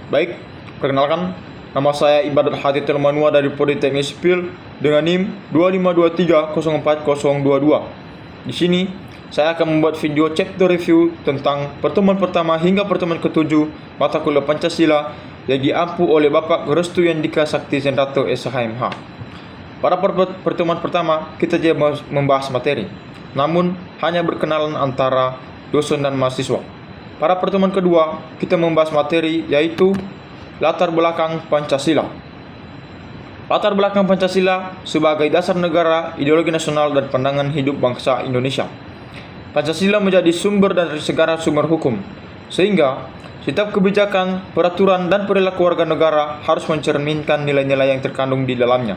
Baik, perkenalkan, nama saya Ibadat Hati Telmanua dari Politeknik Sipil dengan NIM 252304022. Di sini, saya akan membuat video chapter review tentang pertemuan pertama hingga pertemuan ke-7 mata kuliah Pancasila yang diampu oleh Bapak Gerestu Yandika Sakti Sendato SHMH. Pada pertemuan pertama, kita tidak membahas materi, namun hanya berkenalan antara dosen dan mahasiswa. Pada pertemuan kedua, kita membahas materi yaitu latar belakang Pancasila. Latar belakang Pancasila sebagai dasar negara, ideologi nasional, dan pandangan hidup bangsa Indonesia. Pancasila menjadi sumber dari segala sumber hukum, sehingga setiap kebijakan, peraturan, dan perilaku warga negara harus mencerminkan nilai-nilai yang terkandung di dalamnya.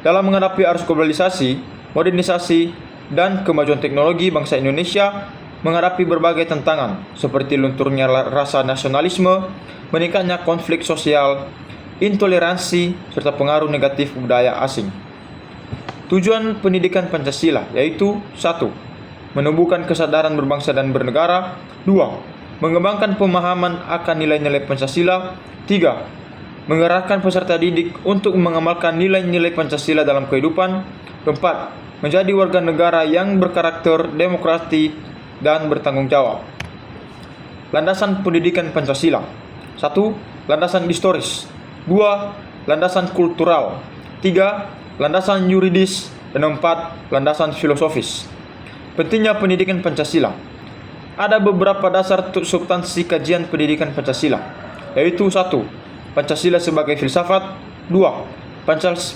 Dalam menghadapi arus globalisasi, modernisasi, dan kemajuan teknologi, bangsa Indonesia menghadapi berbagai tantangan seperti lunturnya rasa nasionalisme, meningkatnya konflik sosial, intoleransi, serta pengaruh negatif budaya asing. Tujuan pendidikan Pancasila yaitu 1. Menumbuhkan kesadaran berbangsa dan bernegara. 2. Mengembangkan pemahaman akan nilai-nilai Pancasila. 3. Menggerakkan peserta didik untuk mengamalkan nilai-nilai Pancasila dalam kehidupan. 4. Menjadi warga negara yang berkarakter demokratis dan bertanggung jawab. Landasan pendidikan Pancasila. 1. Landasan historis. 2. Landasan kultural. 3. Landasan yuridis. Dan 4. Landasan filosofis. Pentingnya pendidikan Pancasila. Ada beberapa dasar substansi kajian pendidikan Pancasila, yaitu 1. Pancasila sebagai filsafat. 2.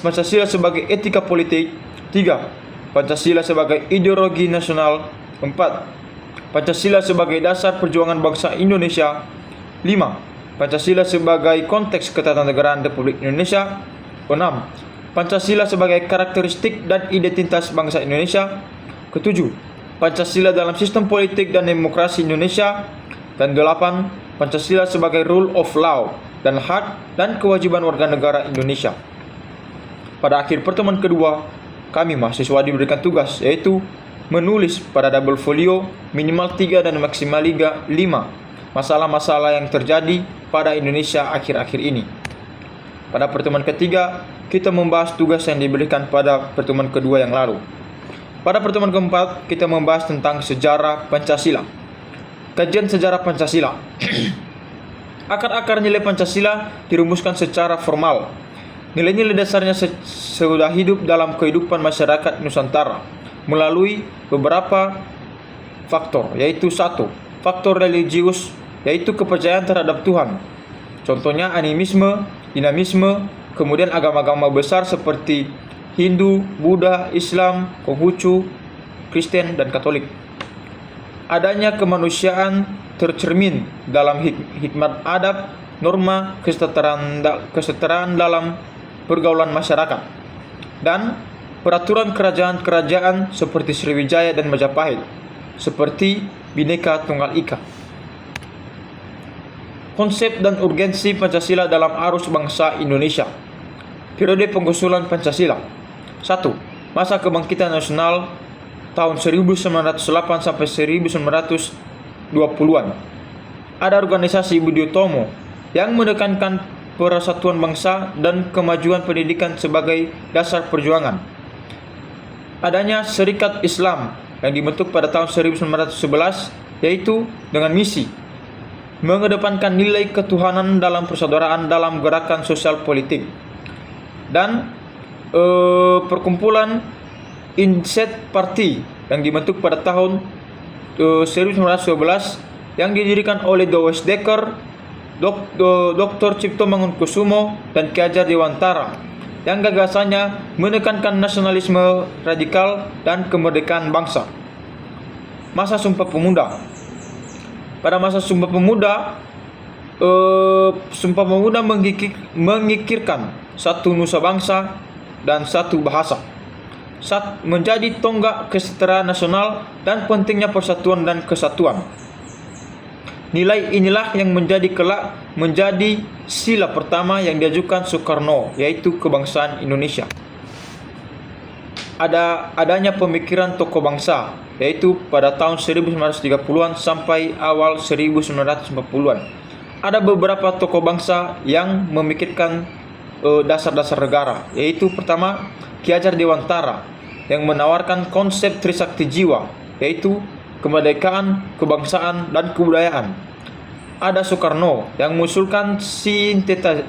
Pancasila sebagai etika politik. 3. Pancasila sebagai ideologi nasional. 4. Pancasila sebagai dasar perjuangan bangsa Indonesia. 5. Pancasila sebagai konteks ketatanegaraan Republik Indonesia. 6. Pancasila sebagai karakteristik dan identitas bangsa Indonesia. 7. Pancasila dalam sistem politik dan demokrasi Indonesia. Dan 8. Pancasila sebagai rule of law dan hak dan kewajiban warga negara Indonesia. Pada akhir pertemuan kedua, kami mahasiswa diberikan tugas yaitu menulis pada double folio minimal 3 dan maksimal 5 masalah-masalah yang terjadi pada Indonesia akhir-akhir ini. Pada pertemuan ketiga, kita membahas tugas yang diberikan pada pertemuan kedua yang lalu. Pada pertemuan keempat, kita membahas tentang sejarah Pancasila. Kajian sejarah Pancasila. Akar-akar nilai Pancasila dirumuskan secara formal. Nilai-nilai dasarnya sudah hidup dalam kehidupan masyarakat Nusantara melalui beberapa faktor, yaitu 1. Faktor religius, yaitu kepercayaan terhadap Tuhan. Contohnya animisme, dinamisme, kemudian agama-agama besar seperti Hindu, Buddha, Islam, Konghucu, Kristen, dan Katolik. Adanya kemanusiaan tercermin dalam hikmat adab, norma, kesetaraan dalam pergaulan masyarakat, dan peraturan kerajaan-kerajaan seperti Sriwijaya dan Majapahit, seperti Bhinneka Tunggal Ika. Konsep dan urgensi Pancasila dalam arus bangsa Indonesia. Periode pengusulan Pancasila. 1. Masa kebangkitan nasional tahun 1908 sampai 1920-an. Ada organisasi Budi Utomo yang menekankan persatuan bangsa dan kemajuan pendidikan sebagai dasar perjuangan. Adanya Serikat Islam yang dibentuk pada tahun 1911, yaitu dengan misi mengedepankan nilai ketuhanan dalam persaudaraan dalam gerakan sosial politik. Dan perkumpulan Inset Party yang dibentuk pada tahun 1912 yang didirikan oleh Dowes Dekker, Dr. Cipto Mangunkusumo, dan Ki Hajar Dewantara, yang gagasannya menekankan nasionalisme radikal dan kemerdekaan bangsa. Masa Sumpah Pemuda. Pada masa Sumpah Pemuda, mengikirkan satu nusa bangsa dan satu bahasa, menjadi tonggak kesetaraan nasional dan pentingnya persatuan dan kesatuan. Nilai inilah yang menjadi sila pertama yang diajukan Soekarno, yaitu kebangsaan Indonesia. Adanya pemikiran tokoh bangsa, yaitu pada tahun 1930-an sampai awal 1940-an. Ada beberapa tokoh bangsa yang memikirkan dasar-dasar negara, yaitu pertama Ki Hajar Dewantara yang menawarkan konsep Trisakti Jiwa, yaitu kemerdekaan, kebangsaan, dan kebudayaan. Ada Soekarno yang mengusulkan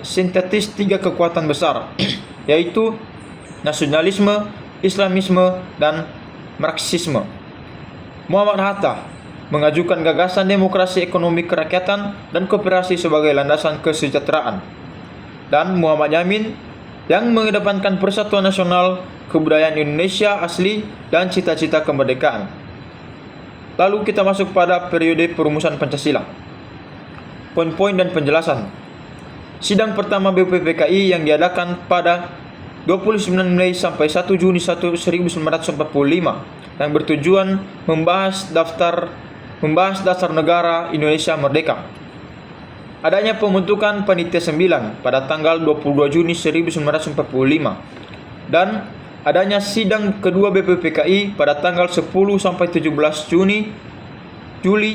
sintetis 3 kekuatan besar, yaitu nasionalisme, Islamisme, dan Marxisme. Muhammad Hatta mengajukan gagasan demokrasi ekonomi kerakyatan dan kooperasi sebagai landasan kesejahteraan. Dan Muhammad Yamin yang mengedepankan persatuan nasional, kebudayaan Indonesia asli, dan cita-cita kemerdekaan. Lalu kita masuk pada periode perumusan Pancasila. Poin-poin dan penjelasan. Sidang pertama BPPKI yang diadakan pada 29 Mei sampai 1 Juni 1945 yang bertujuan membahas dasar negara Indonesia merdeka. Adanya pembentukan Panitia 9 pada tanggal 22 Juni 1945 dan adanya sidang kedua BPPKI pada tanggal 10 sampai 17 Juli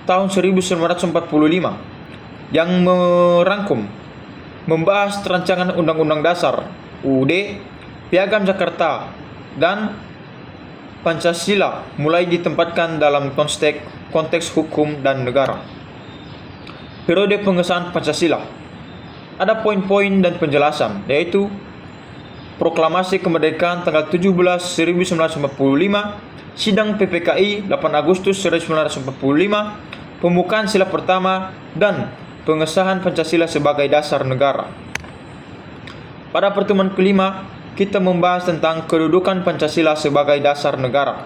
tahun 1945 yang merangkum membahas rancangan Undang-Undang Dasar UUD, Piagam Jakarta, dan Pancasila mulai ditempatkan dalam konteks hukum dan negara. Periode pengesahan Pancasila. Ada poin-poin dan penjelasan, yaitu Proklamasi Kemerdekaan tanggal 17 1945, Sidang PPKI 8 Agustus 1945, Pembukaan Sila Pertama, dan pengesahan Pancasila sebagai dasar negara. Pada pertemuan kelima, kita membahas tentang kedudukan Pancasila sebagai dasar negara.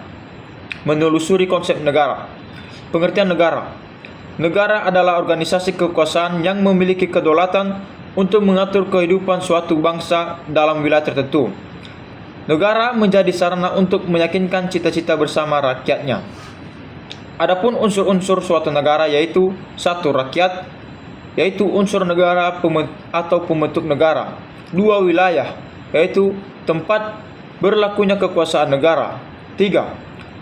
Menelusuri konsep negara. Pengertian negara. Negara adalah organisasi kekuasaan yang memiliki kedaulatan untuk mengatur kehidupan suatu bangsa dalam wilayah tertentu. Negara menjadi sarana untuk meyakinkan cita-cita bersama rakyatnya. Adapun unsur-unsur suatu negara yaitu 1. Rakyat, yaitu unsur negara atau pembentuk negara. 2. Wilayah, yaitu tempat berlakunya kekuasaan negara. 3.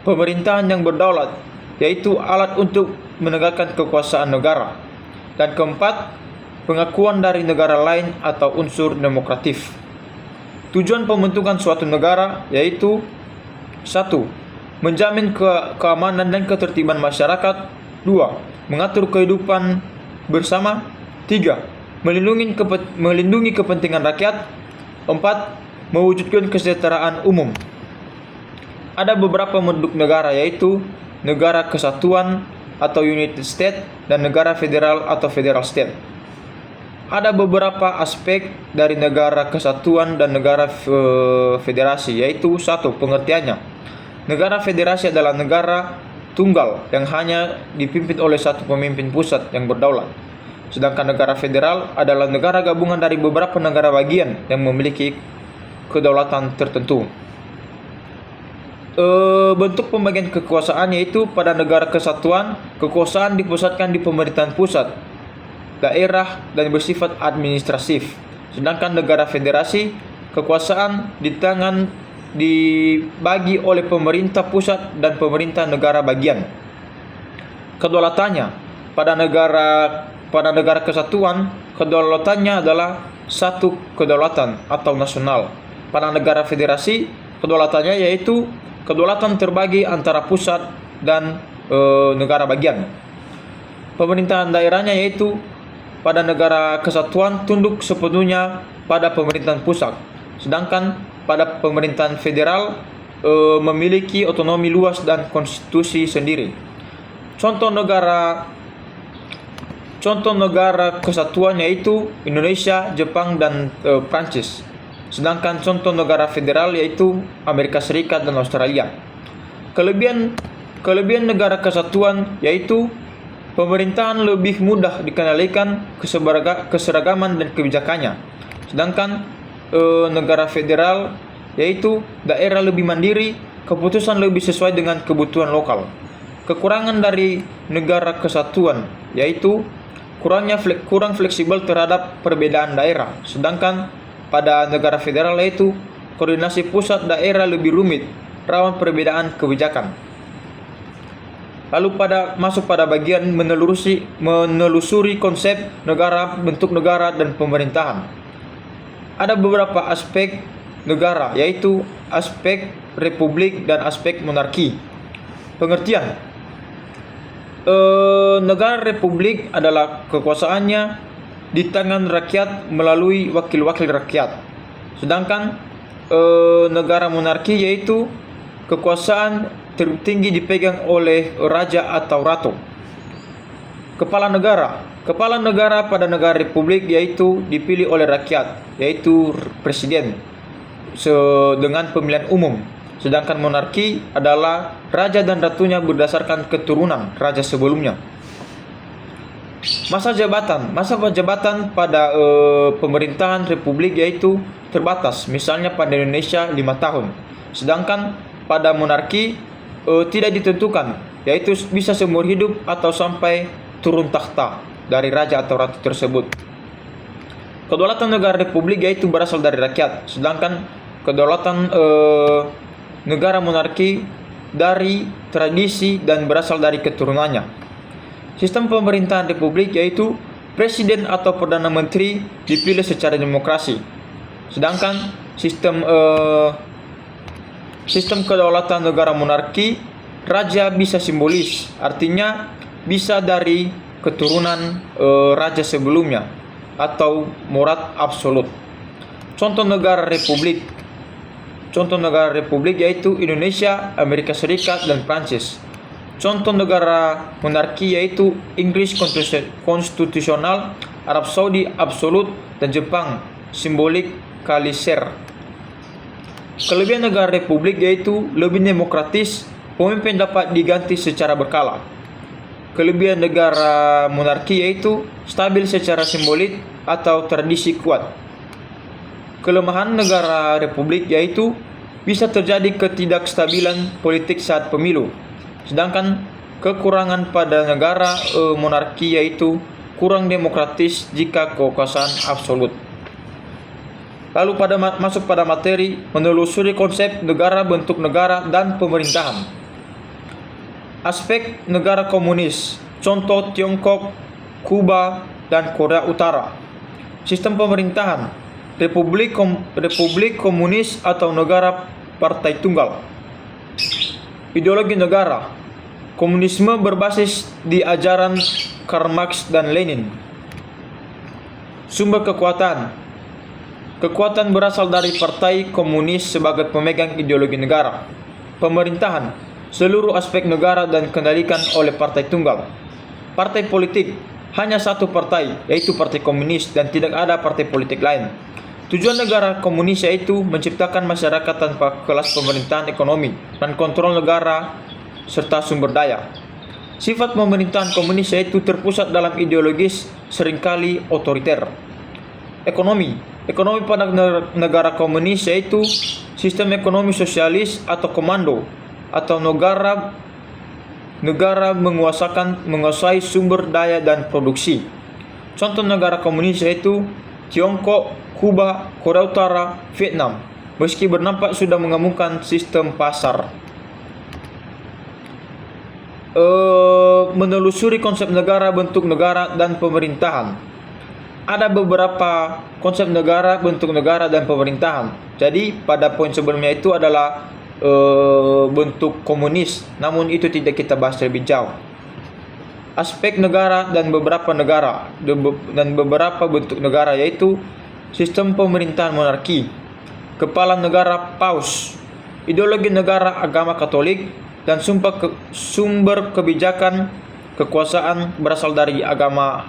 Pemerintahan yang berdaulat, yaitu alat untuk menegakkan kekuasaan negara. Dan keempat, pengakuan dari negara lain atau unsur demokratif. Tujuan pembentukan suatu negara yaitu 1. Menjamin keamanan dan ketertiban masyarakat. 2. Mengatur kehidupan bersama. 3. Melindungi kepentingan rakyat. 4. Mewujudkan kesejahteraan umum. Ada beberapa bentuk negara yaitu negara kesatuan atau United States dan negara federal atau Federal State. Ada beberapa aspek dari negara kesatuan dan negara federasi, yaitu 1. Pengertiannya. Negara federasi adalah negara tunggal yang hanya dipimpin oleh satu pemimpin pusat yang berdaulat. Sedangkan negara federal adalah negara gabungan dari beberapa negara bagian yang memiliki kedaulatan tertentu. Bentuk pembagian kekuasaan yaitu pada negara kesatuan, kekuasaan dipusatkan di pemerintahan pusat, daerah, dan bersifat administratif. Sedangkan negara federasi, kekuasaan dibagi oleh pemerintah pusat dan pemerintah negara bagian. Kedaulatannya, pada negara kesatuan, kedaulatannya adalah satu kedaulatan atau nasional. Pada negara federasi, kedaulatannya yaitu kedaulatan terbagi antara pusat dan negara bagian. Pemerintahan daerahnya yaitu pada negara kesatuan tunduk sepenuhnya pada pemerintahan pusat, sedangkan pada pemerintahan federal memiliki otonomi luas dan konstitusi sendiri. Contoh negara kesatuan yaitu Indonesia, Jepang, dan Prancis. Sedangkan contoh negara federal yaitu Amerika Serikat dan Australia. Kelebihan negara kesatuan yaitu pemerintahan lebih mudah dikendalikan keseragaman dan kebijakannya. Sedangkan negara federal yaitu daerah lebih mandiri, keputusan lebih sesuai dengan kebutuhan lokal. Kekurangan dari negara kesatuan yaitu kurang fleksibel terhadap perbedaan daerah. Sedangkan pada negara federal yaitu koordinasi pusat daerah lebih rumit, rawan perbedaan kebijakan. Lalu masuk pada bagian menelusuri konsep negara, bentuk negara, dan pemerintahan. Ada beberapa aspek negara, yaitu aspek republik dan aspek monarki. Pengertian: negara republik adalah kekuasaannya di tangan rakyat melalui wakil-wakil rakyat. Sedangkan negara monarki yaitu kekuasaan tertinggi dipegang oleh raja atau ratu. Kepala negara pada negara republik yaitu dipilih oleh rakyat, yaitu presiden dengan pemilihan umum. Sedangkan monarki adalah raja dan ratunya berdasarkan keturunan raja sebelumnya. Masa jabatan pada pemerintahan republik yaitu terbatas, misalnya pada Indonesia 5 tahun. Sedangkan pada monarki tidak ditentukan, yaitu bisa seumur hidup atau sampai turun takhta dari raja atau ratu tersebut. Kedaulatan negara republik yaitu berasal dari rakyat, sedangkan kedaulatan negara monarki dari tradisi dan berasal dari keturunannya. Sistem pemerintahan republik yaitu presiden atau perdana menteri dipilih secara demokrasi, sedangkan sistem kedaulatan negara monarki, raja bisa simbolis, artinya bisa dari keturunan raja sebelumnya atau murat absolut. Contoh negara republik yaitu Indonesia, Amerika Serikat, dan Prancis. Contoh negara monarki yaitu Inggris konstitusional, Arab Saudi absolut, dan Jepang simbolik Kaiser. Kelebihan negara republik yaitu lebih demokratis, pemimpin dapat diganti secara berkala. Kelebihan negara monarki yaitu stabil secara simbolik atau tradisi kuat. Kelemahan negara republik yaitu bisa terjadi ketidakstabilan politik saat pemilu. Sedangkan kekurangan pada negara monarki yaitu kurang demokratis jika kekuasaan absolut. Lalu masuk pada materi menelusuri konsep negara, bentuk negara, dan pemerintahan. Aspek negara komunis, contoh Tiongkok, Kuba, dan Korea Utara. Sistem pemerintahan, republik komunis atau negara partai tunggal. Ideologi negara, komunisme berbasis di ajaran Karl Marx dan Lenin. Sumber kekuatan berasal dari partai komunis sebagai pemegang ideologi negara. Pemerintahan, seluruh aspek negara dan kendalikan oleh partai tunggal. Partai politik, hanya satu partai, yaitu partai komunis, dan tidak ada partai politik lain. Tujuan negara komunis yaitu menciptakan masyarakat tanpa kelas pemerintahan ekonomi dan kontrol negara serta sumber daya. Sifat pemerintahan komunis yaitu terpusat dalam ideologis, seringkali otoriter. Ekonomi pada negara komunis yaitu sistem ekonomi sosialis atau komando, atau negara menguasai sumber daya dan produksi. Contoh negara komunis yaitu Tiongkok, Kuba, Korea Utara, Vietnam, meski bernampak sudah mengemukkan sistem pasar. Menelusuri konsep negara, bentuk negara, dan pemerintahan. Ada beberapa konsep negara, bentuk negara, dan pemerintahan. Jadi pada poin sebelumnya itu adalah bentuk komunis, namun itu tidak kita bahas lebih jauh. Aspek negara dan beberapa bentuk negara yaitu sistem pemerintahan monarki, kepala negara paus, ideologi negara agama Katolik, dan sumber kebijakan kekuasaan berasal dari agama.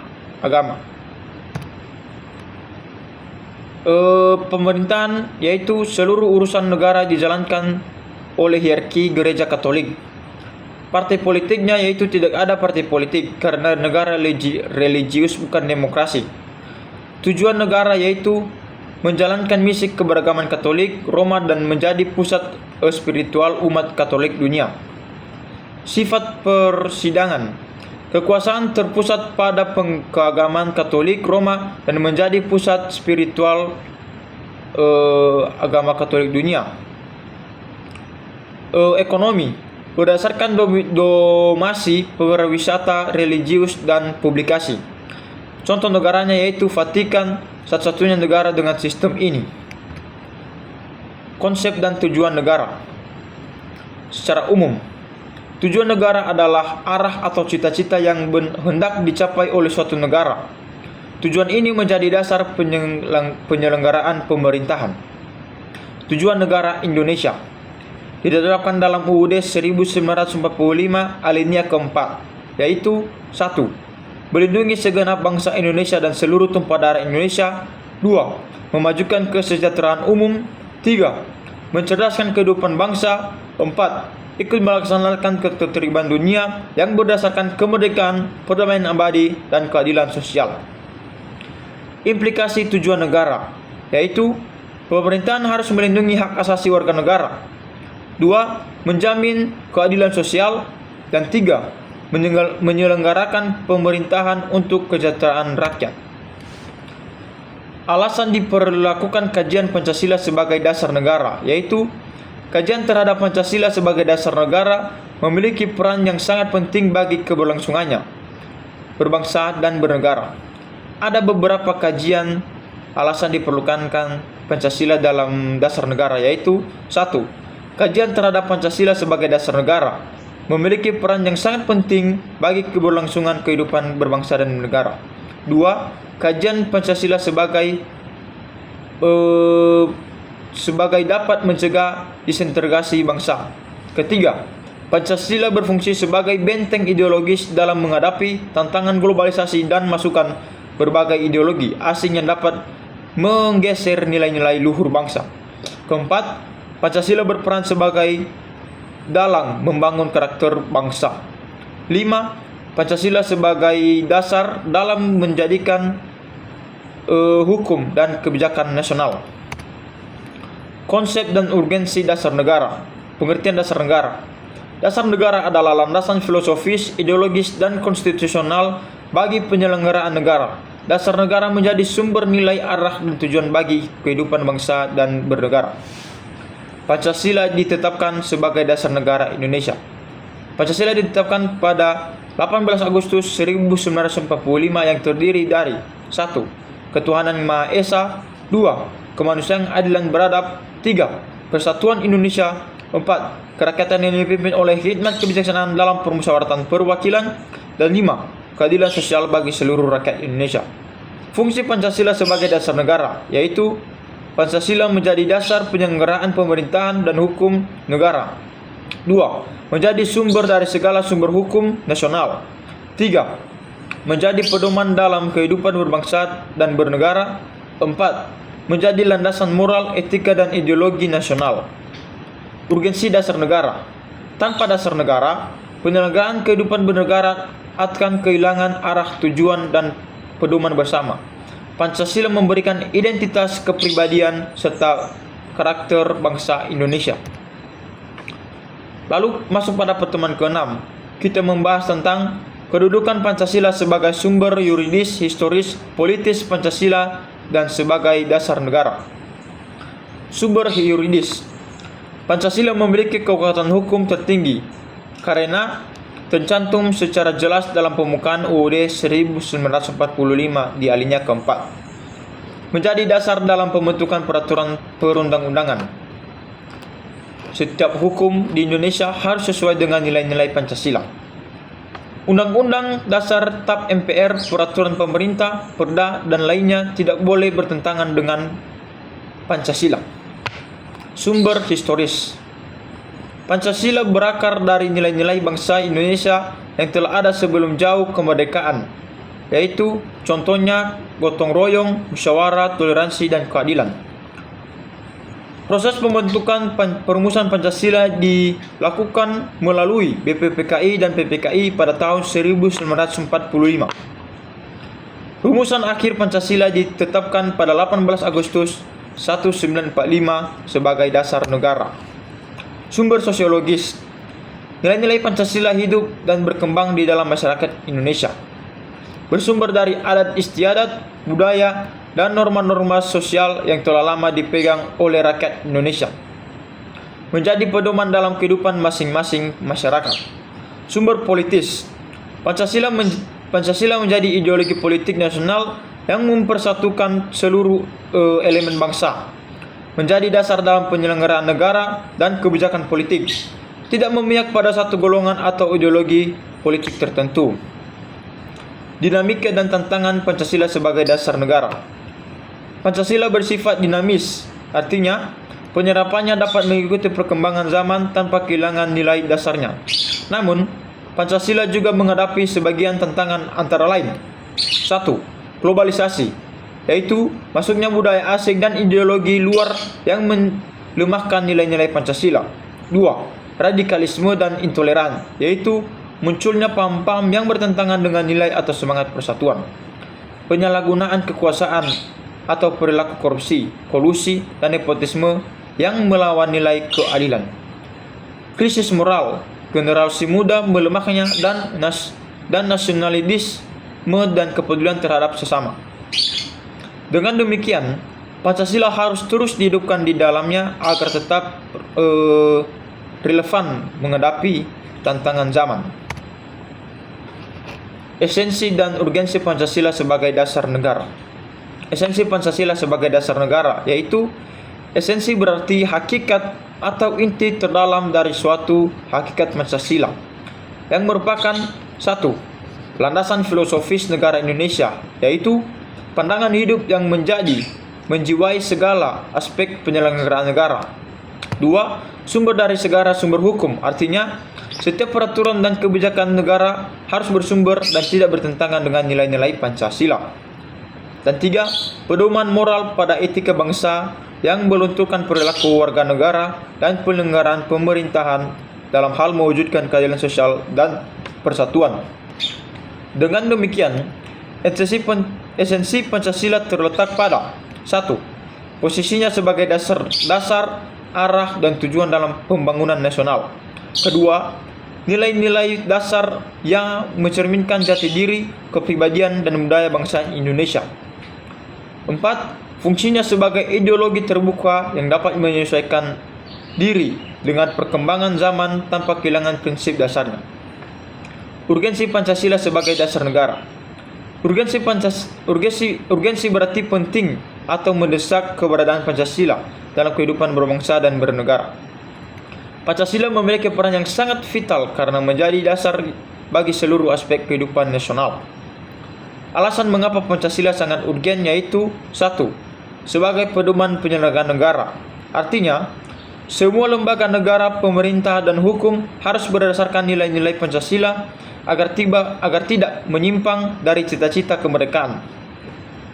Pemerintahan yaitu seluruh urusan negara dijalankan oleh hierarki gereja Katolik. Partai politiknya yaitu tidak ada partai politik karena negara religius bukan demokrasi. Tujuan negara yaitu menjalankan misi keberagaman Katolik Roma dan menjadi pusat spiritual umat Katolik dunia. Sifat persidangan, kekuasaan terpusat pada keagamaan Katolik Roma dan menjadi pusat spiritual agama Katolik dunia. Ekonomi, berdasarkan domasi pariwisata religius dan publikasi. Contoh negaranya yaitu Vatikan, satu-satunya negara dengan sistem ini. Konsep dan tujuan negara. Secara umum, tujuan negara adalah arah atau cita-cita yang hendak dicapai oleh suatu negara. Tujuan ini menjadi dasar penyelenggaraan pemerintahan. Tujuan negara Indonesia ditetapkan dalam UUD 1945 alinea keempat, yaitu 1. Melindungi segenap bangsa Indonesia dan seluruh tumpah darah Indonesia. 2. Memajukan kesejahteraan umum. 3. Mencerdaskan kehidupan bangsa. 4. Ikut melaksanakan ketertiban dunia yang berdasarkan kemerdekaan, perdamaian abadi, dan keadilan sosial. Implikasi tujuan negara, yaitu pemerintahan harus melindungi hak asasi warga negara. 2. Menjamin keadilan sosial. Dan 3. Menyelenggarakan pemerintahan untuk kesejahteraan rakyat. Alasan diperlakukan kajian Pancasila sebagai dasar negara, yaitu kajian terhadap Pancasila sebagai dasar negara memiliki peran yang sangat penting bagi keberlangsungannya berbangsa dan bernegara. Ada beberapa kajian alasan diperlukan Pancasila dalam dasar negara, yaitu 1. Kajian terhadap Pancasila sebagai dasar negara memiliki peran yang sangat penting bagi keberlangsungan kehidupan berbangsa dan negara. 2. Kajian Pancasila sebagai dapat mencegah disintegrasi bangsa. Ketiga, Pancasila berfungsi sebagai benteng ideologis dalam menghadapi tantangan globalisasi dan masukan berbagai ideologi asing yang dapat menggeser nilai-nilai luhur bangsa. Keempat, Pancasila berperan sebagai dalang membangun karakter bangsa. 5. Pancasila sebagai dasar dalam menjadikan hukum dan kebijakan nasional. Konsep dan urgensi dasar negara. Pengertian dasar negara. Dasar negara adalah landasan filosofis, ideologis, dan konstitusional bagi penyelenggaraan negara. Dasar negara menjadi sumber nilai, arah, dan tujuan bagi kehidupan bangsa dan bernegara. Pancasila ditetapkan sebagai dasar negara Indonesia. Pancasila ditetapkan pada 18 Agustus 1945 yang terdiri dari 1. Ketuhanan Yang Maha Esa. 2. Kemanusiaan, adil dan beradab. 3. Persatuan Indonesia. 4. Kerakyatan yang dipimpin oleh hikmat kebijaksanaan dalam permusyawaratan perwakilan. Dan 5. Keadilan sosial bagi seluruh rakyat Indonesia. Fungsi Pancasila sebagai dasar negara, yaitu Pancasila menjadi dasar penyelenggaraan pemerintahan dan hukum negara. 2. Menjadi sumber dari segala sumber hukum nasional. 3. Menjadi pedoman dalam kehidupan berbangsa dan bernegara. 4. Menjadi landasan moral, etika, dan ideologi nasional. Urgensi dasar negara. Tanpa dasar negara, penyelenggaraan kehidupan bernegara akan kehilangan arah, tujuan, dan pedoman bersama. Pancasila memberikan identitas kepribadian serta karakter bangsa Indonesia. Lalu masuk pada pertemuan ke-6. Kita membahas tentang kedudukan Pancasila sebagai sumber yuridis, historis, politis Pancasila dan sebagai dasar negara. Sumber yuridis. Pancasila memiliki kekuatan hukum tertinggi karena tercantum secara jelas dalam pembukaan UUD 1945 di alinea keempat. Menjadi dasar dalam pembentukan peraturan perundang-undangan. Setiap hukum di Indonesia harus sesuai dengan nilai-nilai Pancasila. Undang-undang dasar, TAP MPR, peraturan pemerintah, perda, dan lainnya tidak boleh bertentangan dengan Pancasila. Sumber historis. Pancasila berakar dari nilai-nilai bangsa Indonesia yang telah ada sebelum jauh kemerdekaan, yaitu contohnya gotong royong, musyawarah, toleransi, dan keadilan. Proses pembentukan perumusan Pancasila dilakukan melalui BPPKI dan PPKI pada tahun 1945. Rumusan akhir Pancasila ditetapkan pada 18 Agustus 1945 sebagai dasar negara. Sumber sosiologis. Nilai-nilai Pancasila hidup dan berkembang di dalam masyarakat Indonesia. Bersumber dari adat istiadat, budaya, dan norma-norma sosial yang telah lama dipegang oleh rakyat Indonesia. menjadi pedoman dalam kehidupan masing-masing masyarakat. Sumber politis. Pancasila menjadi ideologi politik nasional yang mempersatukan seluruh elemen bangsa, menjadi dasar dalam penyelenggaraan negara dan kebijakan politik, tidak memihak pada satu golongan atau ideologi politik tertentu. Dinamika dan tantangan Pancasila sebagai dasar negara. Pancasila bersifat dinamis, artinya penyerapannya dapat mengikuti perkembangan zaman tanpa kehilangan nilai dasarnya. Namun, Pancasila juga menghadapi sebagian tantangan antara lain. 1. Globalisasi, yaitu masuknya budaya asing dan ideologi luar yang melemahkan nilai-nilai Pancasila. 2. Radikalisme dan intoleran, yaitu munculnya paham-paham yang bertentangan dengan nilai atau semangat persatuan. Penyalahgunaan kekuasaan atau perilaku korupsi, kolusi, dan nepotisme yang melawan nilai keadilan. Krisis moral, generasi muda melemahnya dan nasionalisme dan kepedulian terhadap sesama. Dengan demikian, Pancasila harus terus dihidupkan di dalamnya agar tetap relevan menghadapi tantangan zaman. Esensi dan urgensi Pancasila sebagai dasar negara. Esensi Pancasila sebagai dasar negara, yaitu esensi berarti hakikat atau inti terdalam dari suatu hakikat Pancasila yang merupakan 1. Landasan filosofis negara Indonesia, yaitu pandangan hidup yang menjiwai segala aspek penyelenggaraan negara. 2. Sumber dari segala sumber hukum, artinya setiap peraturan dan kebijakan negara harus bersumber dan tidak bertentangan dengan nilai-nilai Pancasila. Dan 3. Pedoman moral pada etika bangsa yang melunturkan perilaku warga negara dan penyelenggaraan pemerintahan dalam hal mewujudkan keadilan sosial dan persatuan. Dengan demikian, esensi Pancasila terletak pada 1. Posisinya sebagai dasar, arah, dan tujuan dalam pembangunan nasional. 2. Nilai-nilai dasar yang mencerminkan jati diri, kepribadian, dan budaya bangsa Indonesia. 4. Fungsinya sebagai ideologi terbuka yang dapat menyesuaikan diri dengan perkembangan zaman tanpa kehilangan prinsip dasarnya. Urgensi Pancasila sebagai dasar negara. Urgensi berarti penting atau mendesak keberadaan Pancasila dalam kehidupan berbangsa dan bernegara. Pancasila memiliki peran yang sangat vital karena menjadi dasar bagi seluruh aspek kehidupan nasional. Alasan mengapa Pancasila sangat urgen yaitu 1. Sebagai pedoman penyelenggaraan negara. Artinya, semua lembaga negara, pemerintah, dan hukum harus berdasarkan nilai-nilai Pancasila agar tidak menyimpang dari cita-cita kemerdekaan.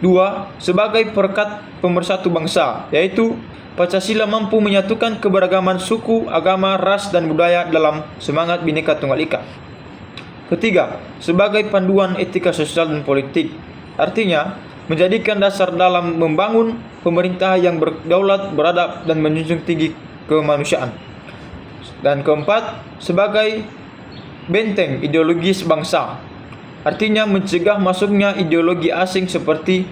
2. Sebagai perekat pemersatu bangsa, yaitu Pancasila mampu menyatukan keberagaman suku, agama, ras, dan budaya dalam semangat Bhinneka Tunggal Ika. 3. Sebagai panduan etika sosial dan politik. Artinya, menjadikan dasar dalam membangun pemerintah yang berdaulat, beradab, dan menjunjung tinggi kemanusiaan. Dan 4. Sebagai benteng ideologis bangsa, artinya mencegah masuknya ideologi asing seperti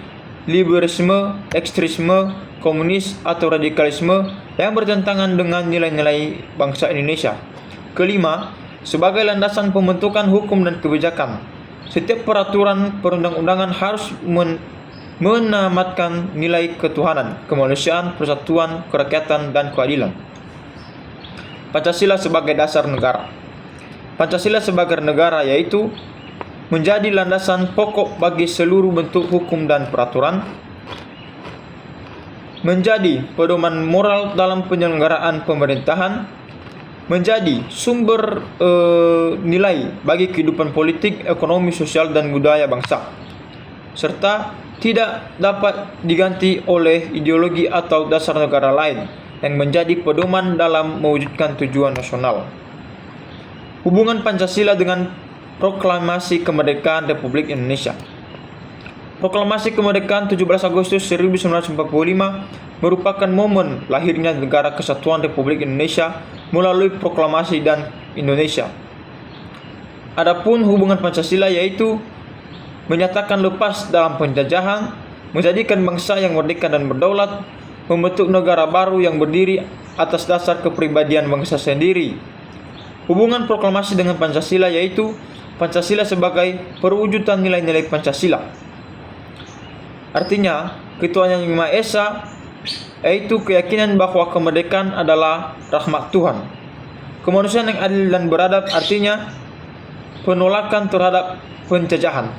liberalisme, ekstremisme, komunis, atau radikalisme yang bertentangan dengan nilai-nilai bangsa Indonesia. 5. Sebagai landasan pembentukan hukum dan kebijakan, setiap peraturan perundang-undangan harus menamatkan nilai ketuhanan, kemanusiaan, persatuan, kerakyatan, dan keadilan. Pancasila sebagai dasar negara. Pancasila sebagai negara yaitu menjadi landasan pokok bagi seluruh bentuk hukum dan peraturan, menjadi pedoman moral dalam penyelenggaraan pemerintahan, menjadi sumber nilai bagi kehidupan politik, ekonomi, sosial, dan budaya bangsa, serta tidak dapat diganti oleh ideologi atau dasar negara lain yang menjadi pedoman dalam mewujudkan tujuan nasional. Hubungan Pancasila dengan Proklamasi Kemerdekaan Republik Indonesia. Proklamasi Kemerdekaan 17 Agustus 1945 merupakan momen lahirnya Negara Kesatuan Republik Indonesia melalui proklamasi dan Indonesia. Adapun hubungan Pancasila yaitu menyatakan lepas dalam penjajahan, menjadikan bangsa yang merdeka dan berdaulat, membentuk negara baru yang berdiri atas dasar kepribadian bangsa sendiri. Hubungan proklamasi dengan Pancasila yaitu Pancasila sebagai perwujudan nilai-nilai Pancasila. Artinya, ketuhanan yang Maha Esa yaitu keyakinan bahwa kemerdekaan adalah rahmat Tuhan. Kemanusiaan yang adil dan beradab artinya penolakan terhadap penjajahan.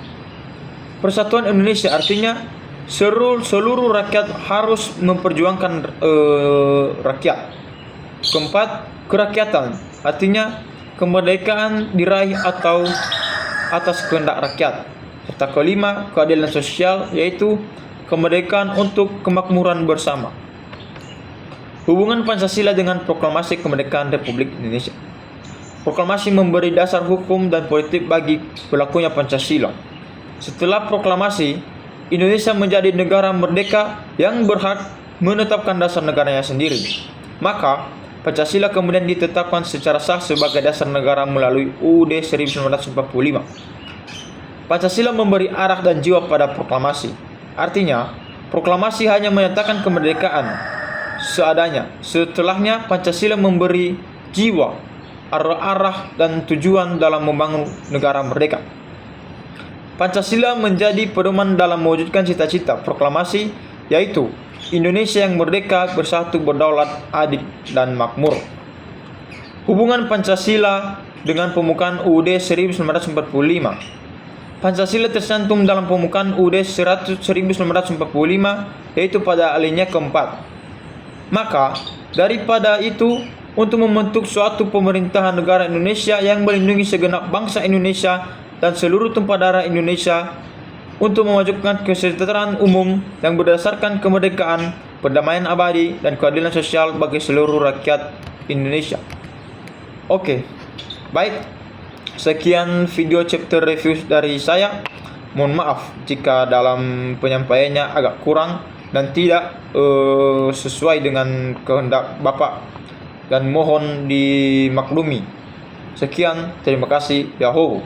Persatuan Indonesia artinya seluruh rakyat harus memperjuangkan rakyat. Keempat, kerakyatan artinya kemerdekaan diraih atau atas kehendak rakyat. Serta kelima, keadilan sosial yaitu kemerdekaan untuk kemakmuran bersama. Hubungan Pancasila dengan proklamasi kemerdekaan Republik Indonesia. Proklamasi memberi dasar hukum dan politik bagi berlakunya Pancasila. Setelah proklamasi, Indonesia menjadi negara merdeka yang berhak menetapkan dasar negaranya sendiri. Maka, Pancasila kemudian ditetapkan secara sah sebagai dasar negara melalui UUD 1945. Pancasila memberi arah dan jiwa pada proklamasi. Artinya, proklamasi hanya menyatakan kemerdekaan seadanya. Setelahnya, Pancasila memberi jiwa, arah dan tujuan dalam membangun negara merdeka. Pancasila menjadi pedoman dalam mewujudkan cita-cita proklamasi, yaitu Indonesia yang merdeka, bersatu, berdaulat, adil, dan makmur. Hubungan Pancasila dengan pembukaan UUD 1945. Pancasila tercantum dalam pembukaan UUD 1945 yaitu pada alinea keempat. Maka daripada itu, untuk membentuk suatu pemerintahan negara Indonesia yang melindungi segenap bangsa Indonesia dan seluruh tumpah darah Indonesia, untuk mewujudkan kesejahteraan umum yang berdasarkan kemerdekaan, perdamaian abadi, dan keadilan sosial bagi seluruh rakyat Indonesia. Oke, baik. Sekian video chapter review dari saya. Mohon maaf jika dalam penyampaiannya agak kurang dan tidak sesuai dengan kehendak Bapak, dan mohon dimaklumi. Sekian, terima kasih. Yahoo.